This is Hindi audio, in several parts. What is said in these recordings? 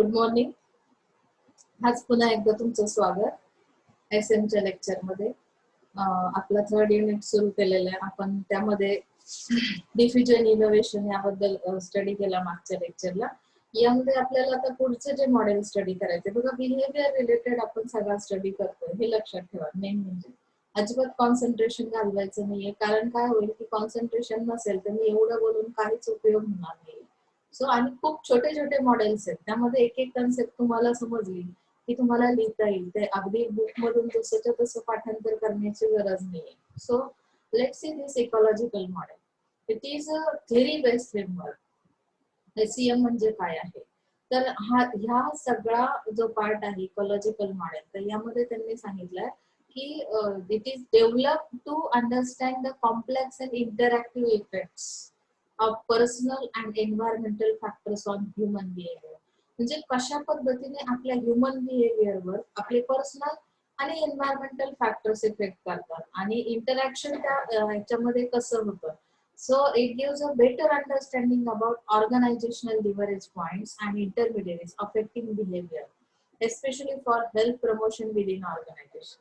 Good morning. आज पुन्हा एकदा तुमचं स्वागत एसएमच्या लेक्चरमध्ये. आपला 3rd युनिट सुरू केलेलं आहे. आपण त्यामध्ये डिफ्युजन इनोव्हेशन याबद्दल स्टडी केला मागच्या लेक्चरला. यामध्ये आपल्याला आता पुढचे जे मॉडेल स्टडी करायचे बघा, बिहेवियर रिलेटेड आपण सगळा स्टडी करतोय हे लक्षात ठेवा. मेन म्हणजे अजिबात कॉन्सन्ट्रेशन घालवायचं नाहीये, कारण काय होईल की कॉन्सन्ट्रेशन नसेल तर मी एवढं बोलून काहीच उपयोग होणार नाही. सो आणि खूप छोटे छोटे मॉडेल्स आहेत, त्यामध्ये एक एक कन्सेप्ट तुम्हाला समजली की तुम्हाला लिहिता येईल. ते अगदी बुक मधून जसंच्या तसं पाठांतर करण्याची गरज नाहीये. So let's see this ecological model. It is a theory based framework. SEM म्हणजे काय आहे, तर ह्या सगळा जो पार्ट आहे इकॉलॉजिकल मॉडेल, तर यामध्ये त्यांनी सांगितलंय की it is develop to understand the complex and interactive effects of personal and environmental factors on human behaviour. म्हणजे कशा पद्धतीने आपल्या ह्युमन बिहेवियरवर आपले पर्सनल आणि एन्व्हायरमेंटल फॅक्टर्स इफेक्ट करतात आणि इंटरॅक्शन त्या ह्याच्यामध्ये कसं होतं. So it gives a better understanding about organizational leverage points and intermediaries affecting behavior, especially for health promotion within organization.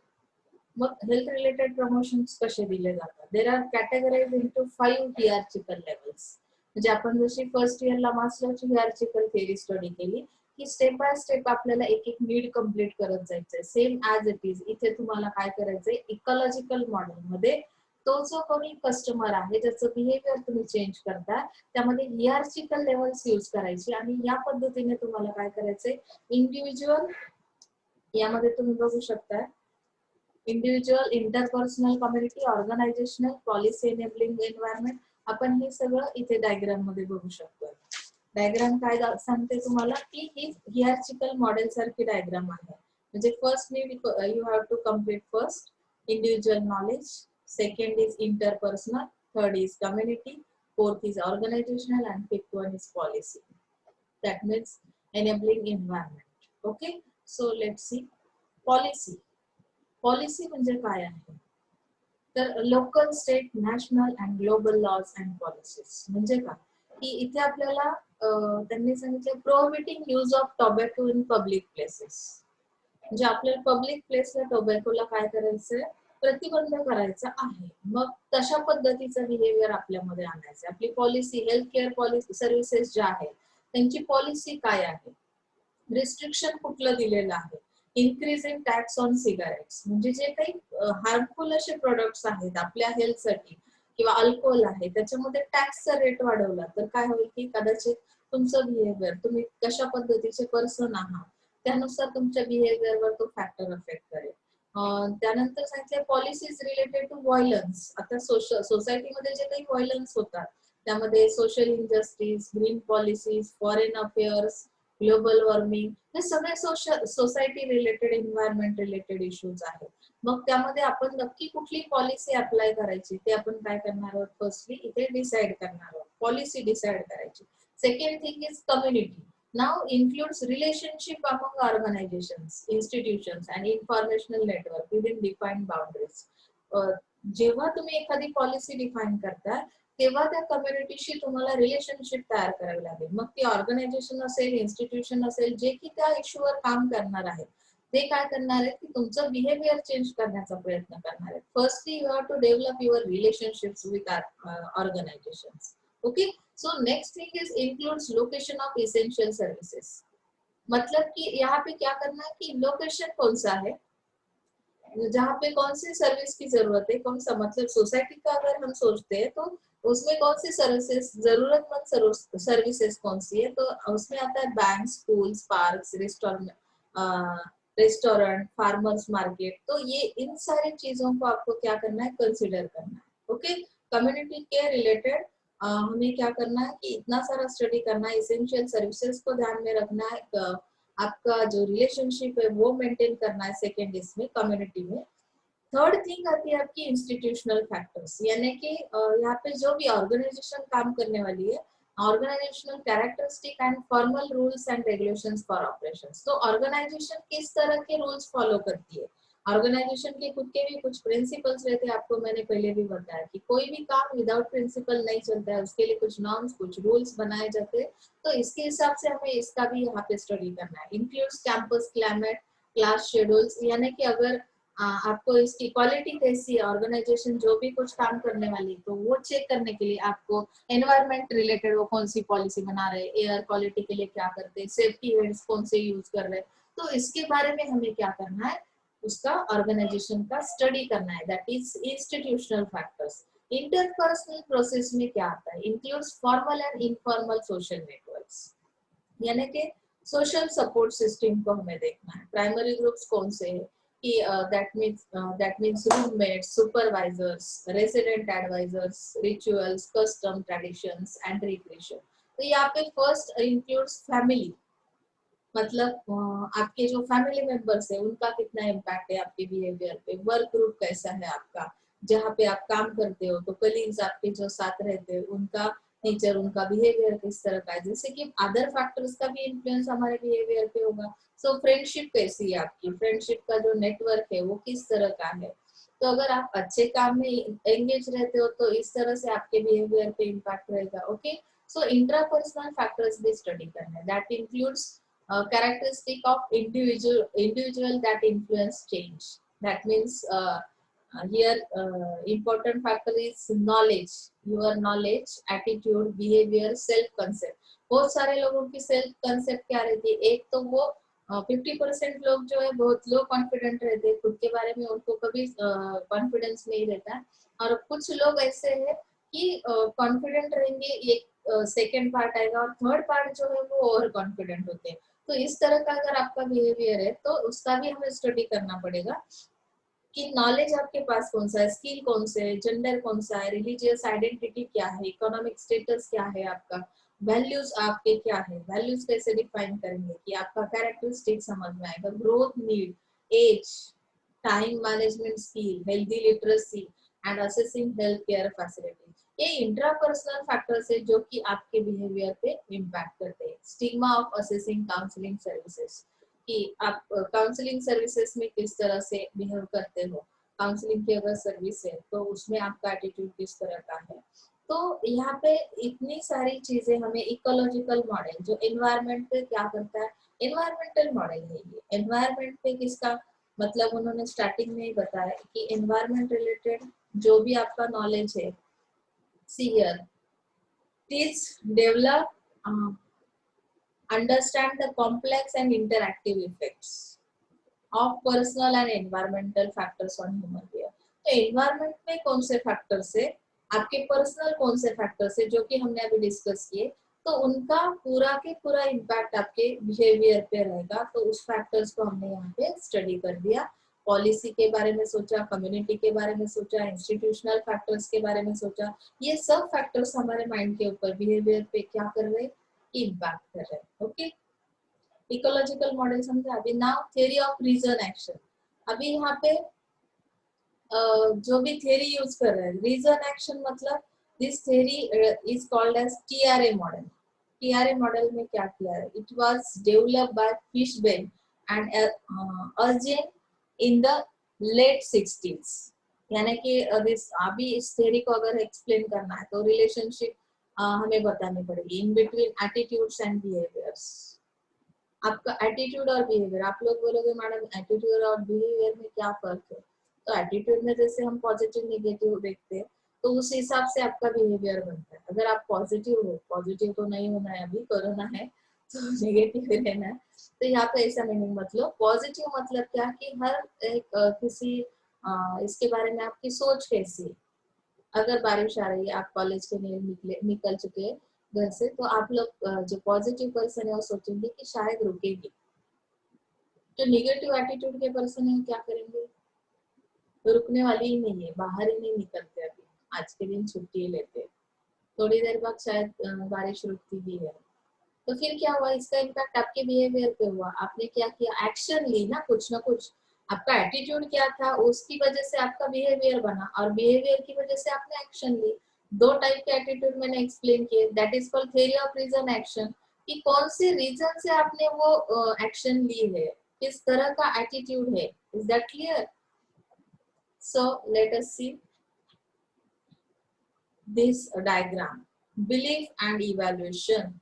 मग हेल्थ रिलेटेड प्रमोशन्स कसे दिले जातात. There are categorise into 5 hierarchical levels. म्हणजे आपण जशी फर्स्ट इयरला मास्लरची हियरार्चिकल थेअरी स्टडी केली की स्टेप बाय स्टेप आपल्याला एक एक नीड कम्प्लीट करत जायचंय. सेम ऍज इट इज इथे तुम्हाला काय करायचंय, इकॉलॉजिकल मॉडेल मध्ये तो जो कोणी कस्टमर आहे ज्याचं बिहेवियर तुम्ही चेंज करता त्यामध्ये हियरार्चिकल लेवल्स यूज करायची आणि या पद्धतीने तुम्हाला काय करायचंय, इंडिव्हिज्युअल, यामध्ये तुम्ही बघू शकता individual, interpersonal, community, organisational, policy enabling environment. आपण हे सगळं इथे डायग्राम मध्ये बघू शकतो. डायग्राम काय सांगते तुम्हाला की ही हियरार्चिकल मॉडेल सारखी डायग्राम आहे. म्हणजे first need you have to complete first individual knowledge, second is interpersonal, third is community, fourth is organizational, and fifth one is policy. That means enabling environment. Okay, so let's see policy. Policy म्हणजे काय आहे, तर local, state, national and global laws and policies. म्हणजे काय की इथे आपल्याला त्यांनी सांगितलं prohibiting use of tobacco in public places. म्हणजे आपल्याला पब्लिक प्लेसला टोबॅकोला काय करायचंय, प्रतिबंध करायचा आहे. मग तशा पद्धतीचं बिहेवियर आपल्यामध्ये आणायचं. आपली policy, health care policy, services ज्या आहेत त्यांची पॉलिसी काय आहे, रिस्ट्रिक्शन कुठलं दिलेलं आहे. Increase in tax on cigarettes, म्हणजे जे काही हार्मफुल असे प्रोडक्ट्स आहेत आपल्या हेल्थसाठी किंवा अल्कोहोल आहे त्याच्यामध्ये टॅक्सचा रेट वाढवला तर काय होईल की कदाचित तुमचं बिहेवियर, तुम्ही कशा पद्धतीचे पर्सन आहात त्यानुसार तुमच्या बिहेवियरवर तो फॅक्टर अफेक्ट करेल. त्यानंतर सांगितले पॉलिसीज रिलेटेड टू व्हायलन्स. आता सोसायटीमध्ये जे काही व्हायलन्स होतात त्यामध्ये social injustice, green policies, foreign affairs, global warming, हे सगळे society related, environment related issues आहेत. मग त्यामध्ये आपण नक्की कुठली पॉलिसी अप्लाय करायची ते आपण काय करणार आहोत, फर्स्टली इथे डिसाइड करणार आहोत, पॉलिसी डिसाइड करायची. Second thing is community. Now includes relationship among organizations, institutions and informational network within defined boundaries. जेव्हा तुम्ही एखादी पॉलिसी डिफाइन करता तेव्हा त्या कम्युनिटीशी तुम्हाला रिलेशनशिप तयार करावी लागेल. मग ती ऑर्गनायझेशन असेल, इन्स्टिट्यूशन असेल, जे की त्या इश्यूवर काम करणार आहेत ते काय करणार आहेत की तुमचं बिहेवियर चेंज करण्याचा प्रयत्न करणार आहेत. Firstly you have to develop your relationships with organisations. Okay, so next thing is includes location of essential services. मतलब कि यहाँ पे क्या करना है कि लोकेशन कौन सा है, जहाँ पे कौन सी सर्विस की जरूरत है, कौन सा, मतलब सोसाइटी का अगर हम सोचते हैं तो उसमें कौन सी सर्विसेज, जरूरतमंद सर्विसेज कौन सी है, तो उसमें आता है bank, schools, parks, restaurant, farmers market. तो ये इन सारी चीजों को आपको क्या करना है, कंसिडर करना है. ओके, कम्युनिटी के रिलेटेड हमें क्या करना है कि इतना सारा स्टडी करना है, इसेंशियल सर्विसेज को ध्यान में रखना है, आपका जो रिलेशनशिप है वो मेंटेन करना है. सेकेंड इसमें कम्युनिटी में. थर्ड थिंग आती है आपकी इंस्टीट्यूशनल फैक्टर्स, यानी कि यहाँ पे जो भी ऑर्गेनाइजेशन काम करने वाली है, organisational characteristic and formal rules and regulations for operations. तो ऑर्गेनाइजेशन किस तरह के रूल्स फॉलो करती है, ऑर्गेनाइजेशन के खुद के भी कुछ प्रिंसिपल्स रहते हैं, आपको मैंने पहले भी बताया कि कोई भी काम विदाउट प्रिंसिपल नहीं चलता है, उसके लिए कुछ नॉर्म्स कुछ रूल्स बनाए जाते हैं। तो इसके हिसाब से हमें इसका भी यहाँ पे स्टडी करना है। Includes campus climate, class schedules, यानी कि अगर आपको इसकी क्वालिटी कैसी है, ऑर्गेनाइजेशन जो भी कुछ काम करने वाली, तो वो चेक करने के लिए आपको एनवायरमेंट रिलेटेड वो कौन सी पॉलिसी बना रहे, एयर क्वालिटी के लिए क्या करते हैं, सेफ्टी वेयर्स कौन से यूज कर रहे हैं, तो इसके बारे में हमें क्या करना है, उसका ऑर्गेनाइजेशन का स्टडी करना है। That is institutional factors. Interpersonal process में क्या आता है, includes formal and informal social networks, यानी कि सोशल सपोर्ट सिस्टम को हमें देखना है। प्राइमरी ग्रुप्स कौन से है कि that means roommates, supervisors, resident advisors, rituals, custom, traditions and recreation. तो यहाँ पे फर्स्ट इंक्लूड्स फैमिली, मतलब आपके जो फैमिली मेंबर्स है उनका कितना इम्पैक्ट है आपके बिहेवियर पे। वर्क ग्रुप कैसा है आपका, जहाँ पे आप काम करते हो, तो कलीग्स आपके जो साथ रहते हैं उनका नेचर, उनका बिहेवियर किस तरह का है। जैसे कि अदर फैक्टर्स का भी इन्फ्लुएंस हमारे बिहेवियर पे होगा। सो फ्रेंडशिप कैसी है आपकी, फ्रेंडशिप का जो नेटवर्क है वो किस तरह का है। तो अगर आप अच्छे काम में एंगेज रहते हो तो इस तरह से आपके बिहेवियर पे इम्पैक्ट रहेगा। ओके, सो इंट्रापर्सनल फैक्टर्स भी स्टडी करना है। That includes characteristic of individual that influence change. That means here important factor is knowledge, your knowledge, attitude, behavior, self concept. बहुत सारे लोगों की सेल्फ कंसेप्ट क्या रहती है, एक तो वो 50% लोग जो है बहुत लो कॉन्फिडेंट रहते हैं, खुद के बारे में उनको कभी कॉन्फिडेंस नहीं रहता। और कुछ लोग ऐसे हैं कि कॉन्फिडेंट रहेंगे, एक सेकेंड पार्ट आएगा और थर्ड पार्ट जो है वो ओवर कॉन्फिडेंट होते हैं। तो इस तरह का अगर आपका बिहेवियर है तो उसका भी हमें स्टडी करना पड़ेगा कि नॉलेज आपके पास कौन सा है, स्किल कौन से है, जेंडर कौन सा है, रिलीजियस आइडेंटिटी क्या है, इकोनॉमिक स्टेटस क्या है आपका, वैल्यूज आपके क्या है, वैल्यूज कैसे डिफाइन करेंगे कि आपका कैरेक्टरिस्टिक समझ में आएगा, growth need, age, time management skill, healthy literacy and assessing health care facility. ये इंट्रापर्सनल फैक्टर्स है जो कि आपके बिहेवियर पे इम्पैक्ट करते हैं। Stigma of assessing counselling services, कि आप काउंसलिंग सर्विसेज में किस तरह से बिहेव करते हो, काउंसलिंग की अगर सर्विस है तो उसमें आपका एटीट्यूड किस तरह का है। तो यहाँ पे इतनी सारी चीजें हमें, इकोलॉजिकल मॉडल जो एनवायरनमेंट पे क्या करता है, एनवायरमेंटल मॉडल है ये। एनवायरनमेंट पे किसका मतलब उन्होंने स्टार्टिंग में ही बताया कि एनवायरनमेंट रिलेटेड जो भी आपका नॉलेज है, see here, please develop, understand the complex and interactive effects of personal and environmental factors on human behavior। तो एनवायरमेंट में कौन से फैक्टर्स है, आपके पर्सनल कौन से फैक्टर्स है जो कि हमने अभी डिस्कस किए, तो उनका पूरा के पूरा इम्पैक्ट आपके बिहेवियर पे रहेगा। तो उस फैक्टर्स को हमने यहाँ पे स्टडी कर दिया। पॉलिसी के बारे में सोचा, कम्युनिटी के बारे में सोचा, इंस्टीट्यूशनल फैक्टर्स के बारे में सोचा। ये सब फैक्टर्स हमारे माइंड के ऊपर बिहेवियर पे क्या कर रहे हैं, इम्पैक्ट कर रहे हैं। ओके, इकोलॉजिकल मॉडल समझा। अभी now theory of reason action. अभी यहाँ पे जो भी थियरी यूज कर रहे हैं, रीजन एक्शन मतलब this theory is called as TRA model. TRA model में क्या किया है, it was developed by Fishbein and Ajzen in the late 60s। यानी कि अभी इस थियरी को अगर एक्सप्लेन करना है तो रिलेशनशिप हमें बतानी पड़ेगी in between attitudes and behaviours. आपका एटीट्यूड और बिहेवियर, आप लोग बोलोगे मैडम एटीट्यूड और बिहेवियर में क्या फर्क है, तो एटीट्यूड में जैसे हम पॉजिटिव नेगेटिव देखते हैं तो उस हिसाब से आपका बिहेवियर बनता है। अगर आप पॉजिटिव हो, पॉजिटिव तो नहीं होना है, अभी कोरोना है तो नेगेटिव रहना है, तो यहाँ पे ऐसा मीनिंग मतलब पॉजिटिव मतलब क्या कि हर एक किसी इसके बारे में आपकी सोच कैसी है। अगर बारिश आ रही है, आप कॉलेज के लिए निकल चुके हैं घर से, तो आप लोग जो पॉजिटिव पर्सन है वो सोचेंगे कि शायद रुकेगी। जो निगेटिव एटीट्यूड के पर्सन है क्या करेंगे, तो रुकने वाली ही नहीं है, बाहर ही नहीं निकलते, अभी आज के दिन छुट्टी लेते, थोड़ी देर बाद शायद बारिश रुकती भी है। तो फिर क्या हुआ, इसका इम्पैक्ट आपके बिहेवियर पे हुआ। आपने क्या किया, एक्शन ली ना कुछ। आपका एटीट्यूड क्या था, उसकी वजह से आपका बिहेवियर बना, और बिहेवियर की वजह से आपने एक्शन ली। दो टाइप के एटीट्यूड मैंने एक्सप्लेन किए, that is called theory of reason action, कि कौन से रीजन से आपने वो एक्शन ली है, किस तरह का एटीट्यूड है। Is that clear? So let us see this diagram. Belief and evaluation.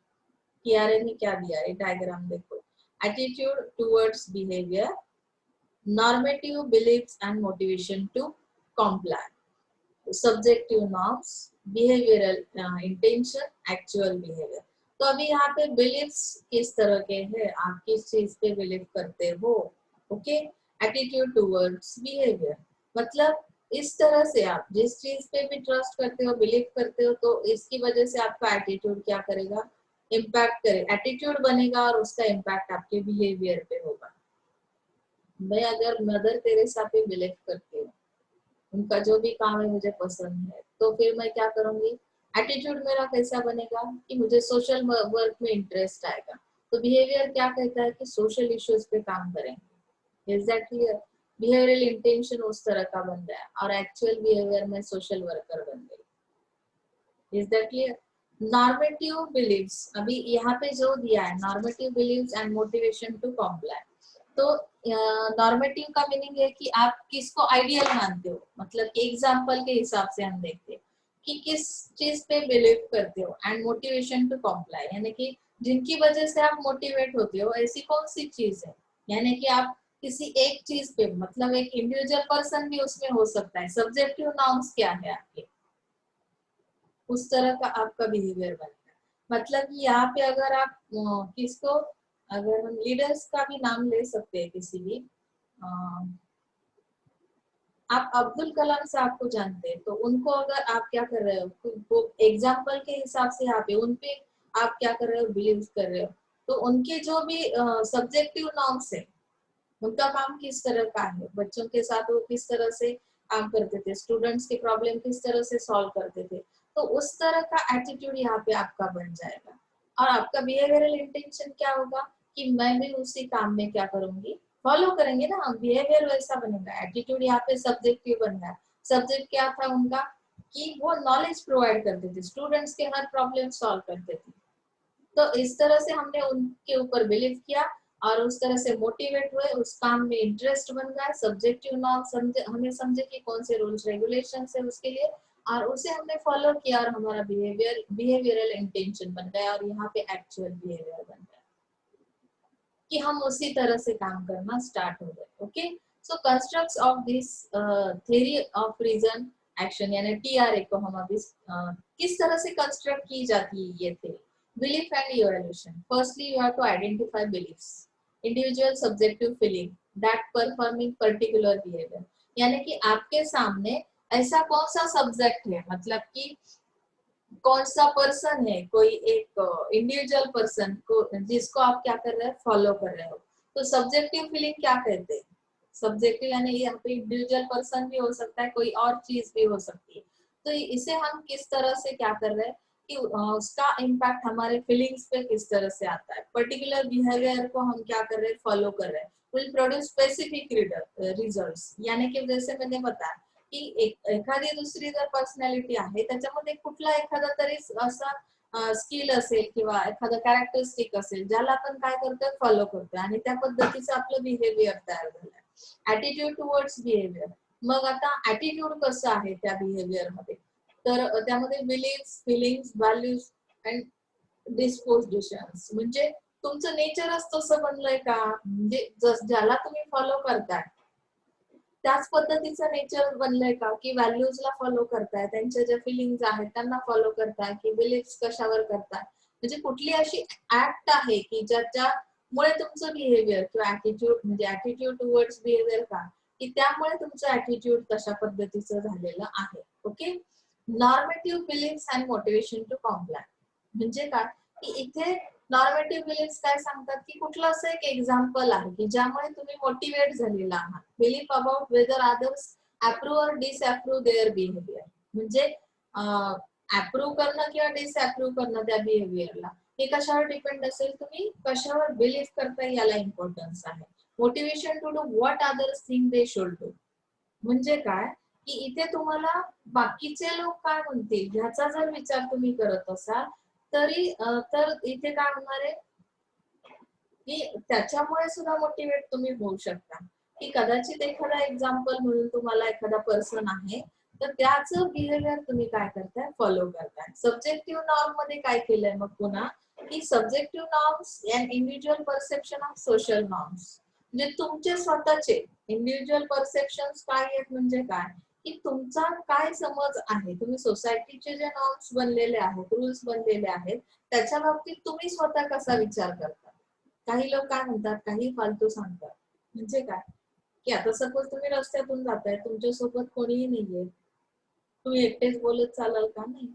कियारे ने क्या दिया है डायग्राम देखो. Attitude towards behavior, normative beliefs and motivation to comply, subjective norms, behavioral intention, actual behavior. तो अभी यहाँ पे बिलीफ्स किस तरह के हैं, आप किस चीज पे बिलीव करते हो. ओके. एटीट्यूड टुवर्ड्स बिहेवियर मतलब इस तरह से आप जिस चीज पे भी ट्रस्ट करते हो, बिलीव करते हो, तो इसकी वजह से आपका एटीट्यूड क्या करेगा, इम्पैक्ट करे, एटीट्यूड बनेगा और उसका इम्पैक्ट आपके बिहेवियर पे होगा. मैं अगर मदर तेरेसा पे बिलीव करती हूँ, उनका जो भी काम है मुझे पसंद है, तो फिर मैं क्या करूंगी, एटीट्यूड मेरा कैसा बनेगा कि मुझे सोशल वर्क में इंटरेस्ट आएगा. तो बिहेवियर क्या कहता है कि सोशल इश्यूज पे काम करेंगे. Is that clear. Behavioural intention उस तरह का बन गया और एक्चुअल बिहेवियर में सोशल वर्कर बन गई. Is that clear. Normative believes अभी यहाँ पे जो दिया है, normative believes and motivation to comply. तो नॉर्मेटिव का मीनिंग है कि आप किसको आइडियल मानते हो, मतलब कि एग्जाम्पल के हिसाब से हम देखते हैं कि किस चीज पे बिलीव करते हो. एंड मोटिवेशन टू कॉम्प्लाई यानी कि जिनकी वजह से आप मोटिवेट होते हो ऐसी कौन सी चीज है, यानी कि आप किसी एक चीज पे, मतलब एक इंडिविजुअल पर्सन भी उसमें हो सकता है. सब्जेक्टिव नॉर्म्स क्या है आपके, उस तरह का आपका बिहेवियर बनता है. मतलब कि यहाँ पे अगर आप किसको, अगर हम लीडर्स का भी नाम ले सकते हैं किसी भी, आप अब्दुल कलाम साहब को जानते हैं, तो उनको अगर आप क्या कर रहे हो, वो एग्जाम्पल के हिसाब से यहाँ पे उन पे आप क्या कर रहे हो, बिलीव कर रहे हो. तो उनके जो भी सब्जेक्टिव नॉर्म्स है, उनका काम किस तरह का है, बच्चों के साथ वो किस तरह से काम करते थे, स्टूडेंट्स के प्रॉब्लम किस तरह से सॉल्व करते थे, तो उस तरह का एटीट्यूड यहाँ पे आपका बन जाएगा. और आपका बिहेवियरल इंटेंशन क्या होगा कि मैं भी उसी काम में क्या करूंगी, फॉलो करेंगे ना हम, बिहेवियर वैसा बनेगा. एटीट्यूड यहाँ पे सब्जेक्टिव बन गया. सब्जेक्ट क्या था उनका कि वो नॉलेज प्रोवाइड करते थे, स्टूडेंट्स के हर प्रॉब्लम सॉल्व करते थे. तो इस तरह से हमने उनके ऊपर बिलीव किया और उस तरह से मोटिवेट हुए, उस काम में इंटरेस्ट बन गया. सब्जेक्टिव नॉर्म समझे, हमें समझे कि कौन से रूल्स रेगुलेशन है उसके लिए, और उसे हमने फॉलो किया और हमारा बिहेवियरल इंटेंशन बन गया और यहाँ पे एक्चुअल बिहेवियर बन गया कि हम उसी तरह से काम करना स्टार्ट हो गए. Okay. So constructs of this theory of reason action यानी टीआरए को हम अभी किस तरह से कंस्ट्रक्ट की जाती है ये theory. Belief and evaluation. Firstly, you have to identify beliefs. Individual subjective feeling that performing particular behavior. यानी कि आपके सामने ऐसा कौन सा सब्जेक्ट है, मतलब कि कौन सा पर्सन है, कोई एक इंडिविजुअल पर्सन को जिसको आप क्या कर रहे हैं, फॉलो कर रहे हो. तो सब्जेक्टिव फीलिंग क्या कहते हैं, सब्जेक्टिव यानी यहाँ पे इंडिविजुअल पर्सन भी हो सकता है, कोई और चीज भी हो सकती है. तो इसे हम किस तरह से क्या कर रहे हैं कि उसका इम्पैक्ट हमारे फीलिंग्स पे किस तरह से आता है. पर्टिकुलर बिहेवियर को हम क्या कर रहे हैं, फॉलो कर रहे हैं. Will produce specific results. यानी कि जैसे मैंने बताया की एखादी दुसरी जर पर्सनॅलिटी आहे त्याच्यामध्ये कुठला एखादा तरी असा स्किल असेल किंवा एखादा कॅरेक्टरिस्टिक असेल ज्याला आपण काय करतोय, फॉलो करतोय आणि त्या पद्धतीचं आपलं बिहेवियर तयार झालंय. Attitude towards behaviour. मग आता ऍटिट्यूड कसं आहे त्या बिहेवियर मध्ये, तर त्यामध्ये बिलीफ्स, फिलिंग्स, व्हॅल्यूज अँड डिस्पोजिशन्स. म्हणजे तुमचं नेचरच तसं बनलंय का, म्हणजे ज्याला तुम्ही फॉलो करताय त्याच पद्धतीचं नेचर बनलंय का, की व्हॅल्यूजला फॉलो करताय, त्यांच्या ज्या फिलिंग्स आहेत त्यांना फॉलो करताय, की बिलीफ्स कशावर करताय. म्हणजे कुठली अशी ऍक्ट आहे की ज्याच्यामुळे तुमचं बिहेवियर किंवा ऍटिट्यूड, म्हणजे ऍटिट्यूड टुवर्ड्स बिहेवियर का, की त्यामुळे तुमचं ऍटिट्यूड तशा पद्धतीचं झालेलं आहे. Okay. Normative beliefs and motivation to comply म्हणजे काय की इथे नॉर्मेटिव्ह बिलीफ्स काय सांगतात की कुठलं असं एक एक्झाम्पल आहे की ज्यामुळे तुम्ही मोटिवेट झालेला आहात. Belief about whether others approve और डिसअप्रूव्ह देअर बिहेवियर. म्हणजे अप्रूव्ह करणं किंवा डिसअप्रूव्ह करणं त्या बिहेवियरला, हे कशावर डिपेंड असेल, तुम्ही कशावर बिलीफ करताय याला इम्पॉर्टन्स आहे. Motivation to do what others think they should do. म्हणजे काय की इथे तुम्हाला बाकीचे लोक काय म्हणतील ह्याचा जर विचार तुम्ही करत असाल तरी तर इथे काय होणार आहे की त्याच्यामुळे सुद्धा मोटिवेट तुम्ही होऊ शकता की कदाचित एखादा एक्झाम्पल म्हणून तुम्हाला एखादा पर्सन आहे, तर त्याचं बिहेवियर तुम्ही काय करताय, फॉलो करताय. सब्जेक्टिव्ह नॉर्म मध्ये काय केलंय मग पुन्हा, की subjective norms and individual perception of social norms, म्हणजे तुमचे स्वतःचे इंडिव्हिज्युअल परसेप्शन्स काय आहेत, म्हणजे काय की तुमचा काय समज आहे, तुम्ही सोसायटीचे जे नॉर्म्स बनलेले आहेत, रूल्स बनलेले आहेत, त्याच्या बाबतीत तुम्ही स्वतः कसा विचार करता. काही लोक काय म्हणतात, काही फालतू सांगतात. म्हणजे काय की आता सपोज तुम्ही रस्त्यातून जाताय, तुमच्या सोबत कोणीही नाहीये, तुम्ही एकटेच बोलत चालाल का, नाही.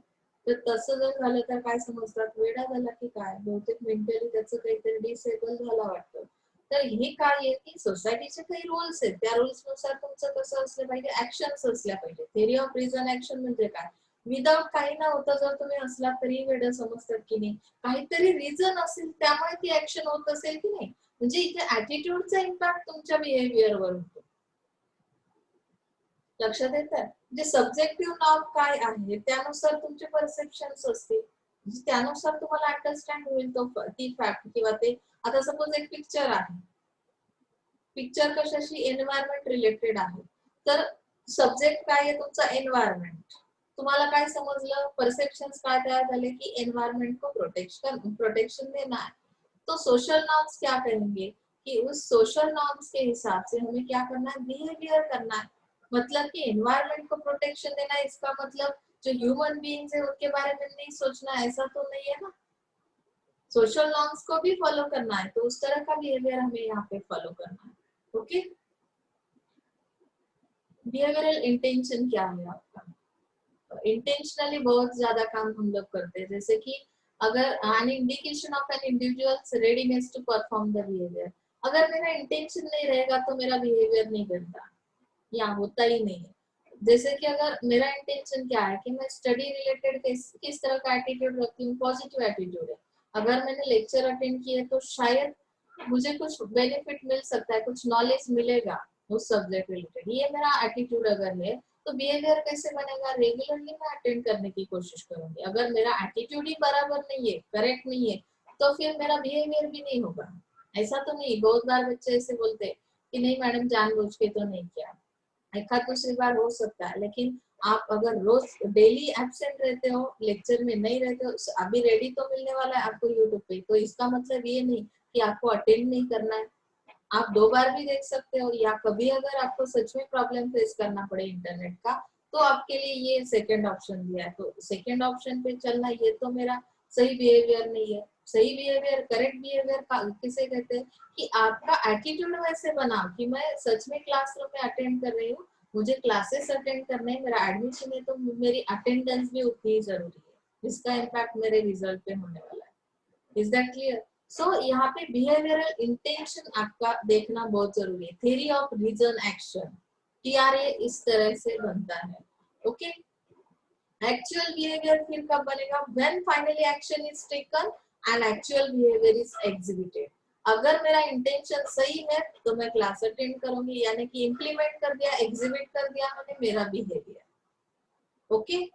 तर तसं जर झालं तर काय समजतात, वेडा झाला की काय, बहुतेक मेंटली त्याचं काहीतरी डिसेबल झाला वाटतं. तर हे काय आहे की सोसायटीचे काही रूल्स आहेत, त्या रूल्स नुसार तुमचं कसं असलं पाहिजे, ऍक्शन्स असल्या पाहिजे. थेरी ऑफ रिझन ऍक्शन म्हणजे काय, विदाउट काही न होतं जर तुम्ही असला तरी वेड समजतात की नाही, काहीतरी रिझन असेल त्यामुळे ती ऍक्शन होत असेल की नाही. म्हणजे इथे ऍटिट्यूडचा इम्पॅक्ट तुमच्या बिहेवियरवर होतो. लक्षात येतं, जे सब्जेक्टिव्ह नॉर्म काय आहे त्यानुसार तुमचे परसेप्शन्स असतील, म्हणजे त्यानुसार तुम्हाला अंडरस्टँड होईल तो ती फॅक्ट किंवा ते. आता सपोज एक पिक्चर आहे, पिक्चर कशाशी, एन्व्हायरमेंट रिलेटेड आहे, तर सब्जेक्ट काय आहे तुमचा, एन्व्हायरमेंट. तुम्हाला काय समजलं, परसेप्शन्स काय तयार झाले की एनवायरमेंट को प्रोटेक्शन देना है. तो सोशल नॉर्म्स क्या करेंगे कि उस सोशल नॉर्म्स के हिसाब से हमें क्या करना है, बिहेवियर करना है. मतलब कि एनवायरमेंट को प्रोटेक्शन देना, इसका मतलब जो ह्यूमन बीइंग्स है उनके बारे में नहीं सोचना, ऐसा तो नहीं है ना. सोशल नॉर्म्स को भी फॉलो करना है, तो उस तरह का बिहेवियर हमें यहाँ पे फॉलो करना है. ओके. बिहेवियरल इंटेंशन क्या है आपका, इंटेंशनली बहुत ज्यादा काम हम लोग करते हैं, जैसे कि अगर an indication of an individual's readiness to perform the behaviour, अगर मेरा इंटेंशन नहीं रहेगा तो मेरा बिहेवियर नहीं बनता या होता ही नहीं है. जैसे कि अगर मेरा इंटेंशन क्या है कि मैं स्टडी रिलेटेड किस तरह का एटीट्यूड रखती हूँ, पॉजिटिव एटीट्यूड है. अगर मैंने लेक्चर अटेंड किए तो शायद मुझे कुछ बेनिफिट मिल सकता है, कुछ नॉलेज मिलेगा उस सब्जेक्ट रिलेटेड, ये मेरा एटीट्यूड अगर है, तो बिहेवियर कैसे बनेगा, रेगुलरली मैं अटेंड करने की कोशिश करूंगी. अगर मेरा एटीट्यूड ही बराबर नहीं है, करेक्ट नहीं है, तो फिर मेरा बिहेवियर भी नहीं होगा. ऐसा तो नहीं, बहुत बार बच्चे ऐसे बोलते हैं कि नहीं मैडम जानबूझ के तो नहीं किया, एकाध दूसरी बार हो सकता है, लेकिन आप अगर रोज डेली एब्सेंट रहते हो, लेक्चर में नहीं रहते हो, अभी रेडी तो मिलने वाला है आपको यूट्यूब पे, तो इसका मतलब ये नहीं कि आपको अटेंड नहीं करना है. आप 2 बार भी देख सकते हो, या कभी अगर आपको सच में प्रॉब्लम फेस करना पड़े इंटरनेट का, तो आपके लिए ये सेकंड ऑप्शन दिया है. तो सेकंड ऑप्शन पे चलना, ये तो मेरा सही बिहेवियर नहीं है. सही बिहेवियर, करेक्ट बिहेवियर किसे कहते हैं कि आपका एटीट्यूड वैसे बना कि मैं सच में क्लासरूम में अटेंड कर रही हूँ, मुझे क्लासेस अटेंड करने हैं, मेरा एडमिशन है, तो मेरी अटेंडेंस भी उतनी ही जरूरी है, जिसका इम्पैक्ट मेरे रिजल्ट पे होने वाला है. Is that clear. सो यहाँ पे बिहेवियरल इंटेंशन आपका देखना बहुत जरूरी है. Theory of reason action, TRA इस तरह से बनता है. ओके. एक्चुअल बिहेवियर फिर कब बनेगा, when finally action is taken and actual behaviour is executed. अगर मेरा इंटेंशन सही है तो मैं क्लास अटेंड करूंगी, यानी कि इम्प्लीमेंट कर दिया, एग्जीक्यूट कर दिया मैंने मेरा बिहेवियर. ओके.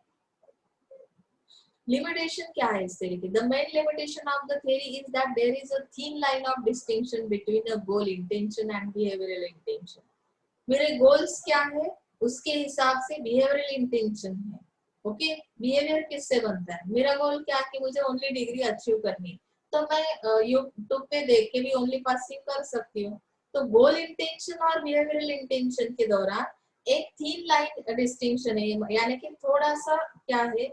लिमिटेशन क्या है इस तरीके, the main limitation of the theory is that there is a thin line of distinction between a goal intention and behavioural intention. मेरे गोल्स क्या है, उसके हिसाब से बिहेवियरल इंटेंशन है. ओके. बिहेवियर किससे बनता है, मेरा गोल क्या है कि मुझे ओनली डिग्री अचीव करनी है, तो मैं यूट्यूब पे देख के भी ओनली पासिंग कर सकती हूँ. तो गोल इंटेंशन और बिहेवियरल इंटेंशन के दौरान एक थीन लाइन डिस्टिंक्शन है, यानी कि थोड़ा सा क्या है,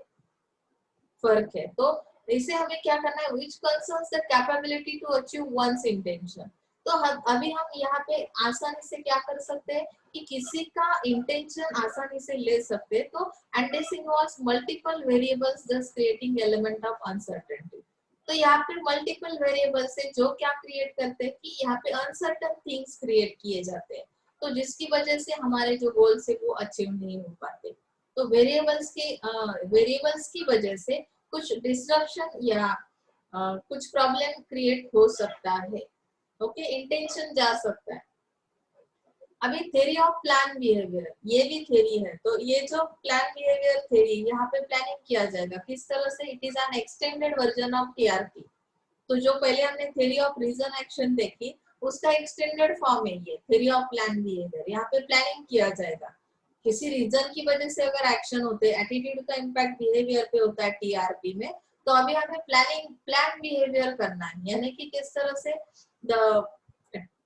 फर्क है. तो इसे हमें क्या करना है, which concerns the capability to achieve one's intention. तो अभी हम यहाँ पे आसानी से क्या कर सकते हैं कि किसी का इंटेंशन आसानी से ले सकते हैं. तो and this involves multiple variables just creating element of uncertainty. तो यहाँ पे मल्टीपल वेरिएबल्स है जो क्या क्रिएट करते हैं कि यहाँ पे अनसर्टन थिंग्स क्रिएट किए जाते हैं, तो जिसकी वजह से हमारे जो गोल्स है वो अचीव नहीं हो पाते. तो वेरिएबल्स की वजह से कुछ डिस्ट्रप्शन या कुछ प्रॉब्लम क्रिएट हो सकता है. ओके. इंटेंशन जा सकता है. अभी थ्योरी ऑफ प्लान बिहेवियर, ये भी थ्योरी है. तो ये जो प्लान बिहेवियर थ्योरी, यहाँ पे प्लानिंग किया जाएगा किस तरह से, it is an extended version of TRP. तो जो पहले हमने थ्योरी ऑफ रीजन एक्शन देखी, उसका एक्सटेंडेड फॉर्म है ये थ्योरी ऑफ प्लान बिहेवियर। यहाँ पे प्लानिंग किया जाएगा, किसी रीजन की वजह से अगर एक्शन होते हैं, एटीट्यूड का इम्पैक्ट बिहेवियर पे होता है टीआरपी में, तो अभी हमें प्लान बिहेवियर करना है, यानी कि किस तरह से the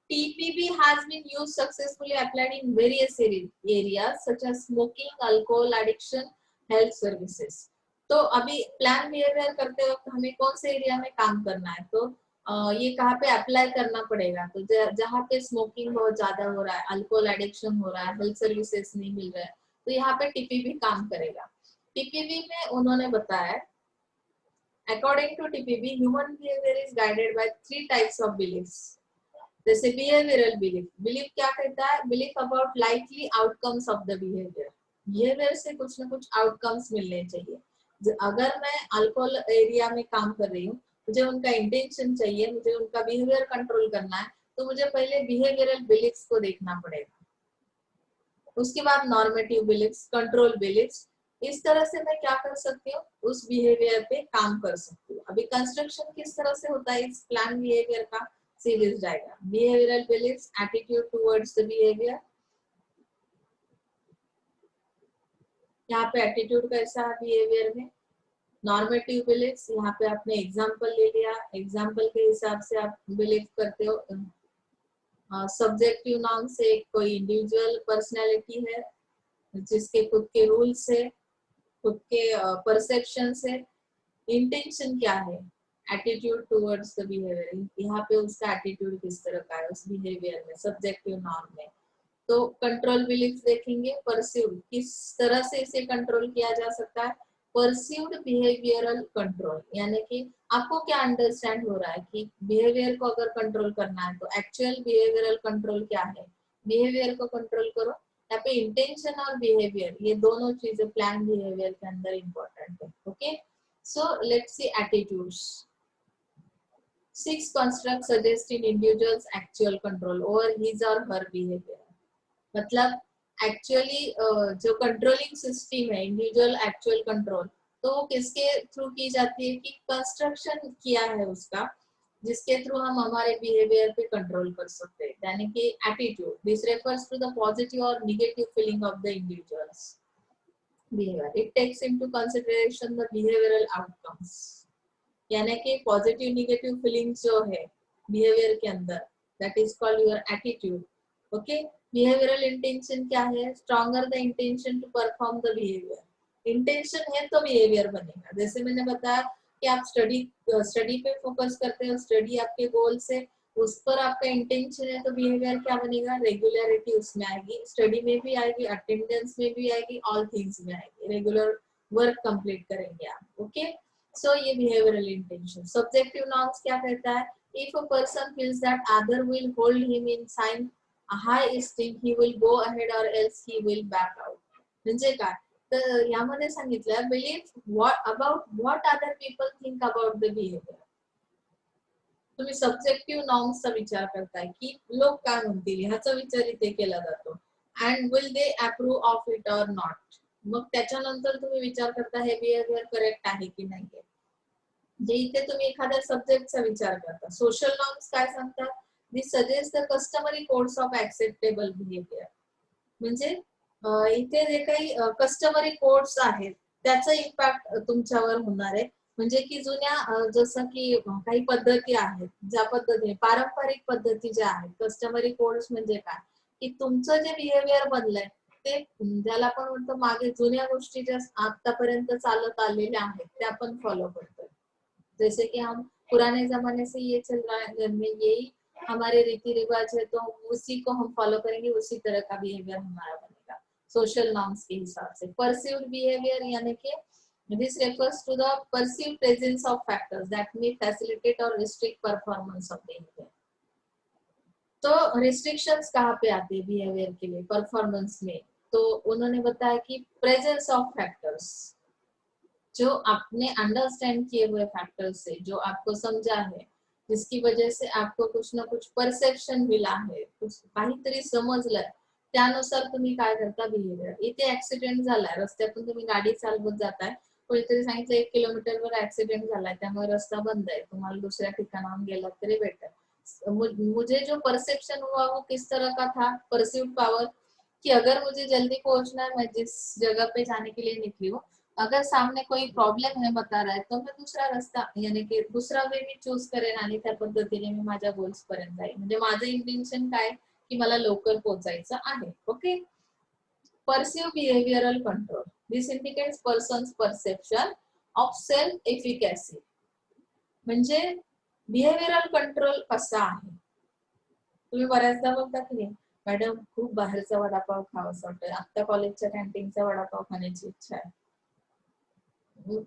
TPB has been used successfully applied in various areas such as smoking, alcohol addiction, health services. तो अभी प्लान बिहेवियर करते वक्त हमें कौन से एरिया में काम करना है, तो ये कहाँ पे अप्लाई करना पड़ेगा, तो जहाँ पे स्मोकिंग बहुत ज्यादा हो रहा है, अल्कोहल एडिक्शन हो रहा है, हेल्थ सर्विसेज नहीं मिल रहा है, तो यहाँ पे टीपीबी काम करेगा। टीपीबी में उन्होंने बताया, according to TPB human behaviour is guided by 3 types of beliefs. जैसे बिहेवियरल बिलीफ, बिलीफ क्या कहता है, belief about likely outcomes of the behaviour, behaviour से कुछ ना कुछ आउटकम्स मिलने चाहिए। अगर मैं अल्कोहल एरिया में काम कर रही हूँ, मुझे उनका इंटेंशन चाहिए, मुझे उनका बिहेवियर कंट्रोल करना है, तो मुझे पहले बिहेवियरल बिलीफ्स को देखना पड़ेगा, उसके बाद नॉर्मेटिव बिलीफ्स, कंट्रोल बिलीफ्स। इस तरह से मैं क्या कर सकती हूँ, उस बिहेवियर पे काम कर सकती हूँ। अभी कंस्ट्रक्शन किस तरह से होता है इस प्लान बिहेवियर का, series diagram, behavioural beliefs, attitude towards the behaviour. यहाँ पे एटीट्यूड कैसा है बिहेवियर में, नॉर्मेटिव बिलीफ्स, यहाँ पे आपने एग्जांपल ले लिया, एग्जांपल के हिसाब से आप बिलीव करते हो। सब्जेक्टिव नाउन से कोई इंडिविजुअल पर्सनैलिटी है जिसके खुद के रूल्स है, खुद के परसेप्शन है। इंटेंशन क्या है, एटीट्यूड टुवर्ड्स द बिहेवियर, यहाँ पे उसका एटीट्यूड किस तरह का है उस बिहेवियर में, सब्जेक्टिव नाउन में। तो कंट्रोल बिलीफ देखेंगे, परसीव्ड, किस तरह से इसे कंट्रोल किया जा सकता है, परसीव्ड बिहेवियरल कंट्रोल, यानी कि आपको क्या अंडरस्टैंड हो रहा है कि बिहेवियर को अगर कंट्रोल करना है तो एक्चुअल बिहेवियरल कंट्रोल क्या है, बिहेवियर को कंट्रोल करो। यहाँ पे इंटेंशन और बिहेवियर, ये दोनों चीजें प्लान बिहेवियर के अंदर इंपॉर्टेंट है। Okay, so let's see attitudes. 6 constructs suggest in individuals actual control over his or her behavior। मतलब एक्चुअली जो कंट्रोलिंग सिस्टम है इंडिविजुअल एक्चुअल कंट्रोल, तो वो किसके थ्रू की जाती है, कि कंस्ट्रक्शन किया है उसका, जिसके थ्रू हम हमारे बिहेवियर पे कंट्रोल कर सकते हैं, यानी कि attitude. This refers to the positive और negative feeling of the individual's behaviour, it takes into consideration the behavioural outcomes, यानी कि पॉजिटिव नेगेटिव फीलिंग्स जो है बिहेवियर के अंदर, that is called your attitude. Okay, behavioural intention क्या है, stronger the intention to perform the behaviour, intention है तो बिहेवियर बनेगा। जैसे मैंने बताया कि आप स्टडी पे फोकस करते हो, स्टडी आपके गोल से, उस पर आपका इंटेंशन है, तो बिहेवियर क्या बनेगा, रेगुलरिटी उसमें आएगी, स्टडी में भी आएगी, अटेंडेंस में भी आएगी, ऑल थिंग्स में आएगी, रेगुलर वर्क कंप्लीट करेंगे आप। ओके, सो ये बिहेवियरल इंटेंशन। सब्जेक्टिव नॉर्म्स क्या कहता है, if a person feels that other will hold him in sign high esteem, he will go ahead or else he will back out। म्हणजे काय, तर यामध्ये सांगितलं belief what about what other people think about the behaviour. तुम्ही सब्जेक्टिव्ह नॉर्म्सचा विचार करताय की लोक काय म्हणतील ह्याचा विचार इथे केला जातो, and will they approve of it or not. मग त्याच्यानंतर तुम्ही विचार करता हे बिहेवियर करेक्ट आहे की नाहीये, जे इथे तुम्ही एखाद्या सब्जेक्टचा विचार करता। सोशल नॉर्म्स काय सांगतात, this suggest the customary codes of acceptable behaviour, म्हणजे इथे जे काही कस्टमरी कोड्स आहेत त्याचा इम्पॅक्ट तुमच्यावर होणार आहे। म्हणजे की जुन्या जसं की काही पद्धती आहेत, ज्या पद्धतीने पारंपरिक पद्धती ज्या आहेत, कस्टमरी कोड्स म्हणजे काय, की तुमचं जे बिहेवियर बनलंय ते, ज्याला आपण म्हणतो मागे जुन्या गोष्टी ज्या आतापर्यंत चालत आलेल्या आहेत त्या आपण फॉलो करतोय। जैसे कि हम पुराने जमाने से ये चल रहा है, घर में यही हमारे रीति रिवाज है, तो उसी को हम फॉलो करेंगे, उसी तरह का बिहेवियर हमारा बनेगा सोशल नॉर्म्स के हिसाब से। परसीव्ड बिहेवियर यानी कि this refers to the perceived presence of factors that may facilitate और रिस्ट्रिक्ट परफॉर्मेंस ऑफ बिहेवियर। तो रिस्ट्रिक्शंस कहाँ पे आते हैं बिहेवियर के लिए, परफॉर्मेंस में, तो उन्होंने बताया कि प्रेजेंस ऑफ फैक्टर्स, जो आपने अंडरस्टैंड किए हुए फैक्टर्स से, जो आपको समझा है, जिसकी वजह से आपको कुछ ना कुछ परसेप्शन मिला है, कुछ काहीतरी समजलंय, त्यानुसार तुम्ही काय करता बिहेवियर। इथे ऍक्सिडेंट झालाय, रस्त्यातून तुम्ही गाडी चालवत जाताय, कोणीतरी सांगितलं 1 किलोमीटरवर ऍक्सिडेंट झालाय त्यामुळे रस्ता बंद आहे, तुम्हाला दुसऱ्या ठिकाणाहून गेलात तरी बेटर, मुझे जो परसेप्शन हुआ वो किस तरह का था, परसीव्ड पावर, कि अगर मुझे जल्दी पहुंचना है, मैं जिस जगह पे जाने के लिए निकली हूँ, अगर सामने कोई प्रॉब्लेम है बता रहा है, तो मैं दुसरा रस्ता यानी की दुसरा वे मी चूज करेन आणि त्या पद्धतीने मी माझ्या गोल्स पर्यंत जाईन. म्हणजे माझं इंटेन्शन काय की मला लवकर पोहोचायचं आहे. Okay. Perceive behavioral control. This indicates person's perception of self-efficacy. म्हणजे बिहेवियरल कंट्रोल कसा आहे. तुम्ही बऱ्याचदा बोलता की नाही, मॅडम खूप बाहेरचा वडापाव खावासा वाटतोय, आता कॉलेजच्या कॅन्टीनचा वडापाव खाण्याची इच्छा आहे,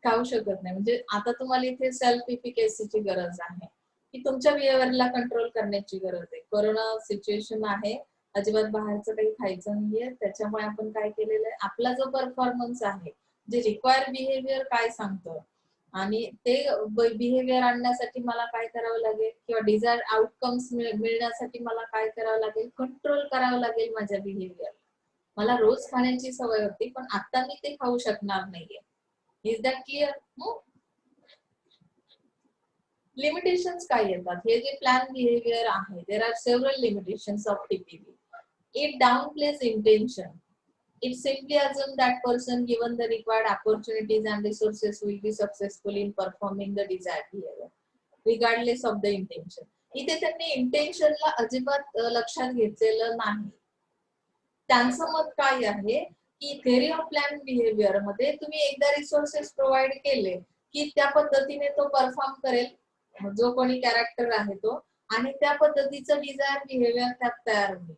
खाऊ शकत नाही. म्हणजे आता तुम्हाला इथे सेल्फ इफिकेसीची गरज आहे, की तुमच्या बिहेवियरला कंट्रोल करण्याची गरज आहे. कोरोना सिच्युएशन आहे, अजिबात बाहेरचं काही खायचं नाहीये, त्याच्यामुळे आपण काय केलेलं आहे, आपला जो परफॉर्मन्स आहे, जे रिक्वायर बिहेवियर काय सांगतं आणि ते बिहेवियर आणण्यासाठी मला काय करावं लागेल किंवा डिझायर्ड आउटकम्स मिळण्यासाठी मला काय करावं लागेल, कंट्रोल करावं लागेल माझ्या बिहेवियर. मला रोज खाण्याची सवय होती, पण आता मी ते खाऊ शकणार नाहीये. Is that clear? लिमिटेशन्स काय येतात, हे जे प्लॅन बिहेवियर आहे, there are several limitations of TPB. It downplays intention. It simply assumes that person, given the required opportunities and resources, will be successful in performing the desired behavior, regardless of the intention. इथे त्यांनी इंटेन्शनला अजिबात लक्षात घेतलेलं नाही. त्यांचं मत काय आहे की थेअरी ऑफ प्लॅन बिहेवियर मध्ये तुम्ही एकदा रिसोर्सेस प्रोव्हाइड केले की त्या पद्धतीने तो परफॉर्म करेल, जो कोणी कॅरेक्टर आहे तो, आणि त्या पद्धतीचं डिझायर बिहेवियर त्यात तयार होईल.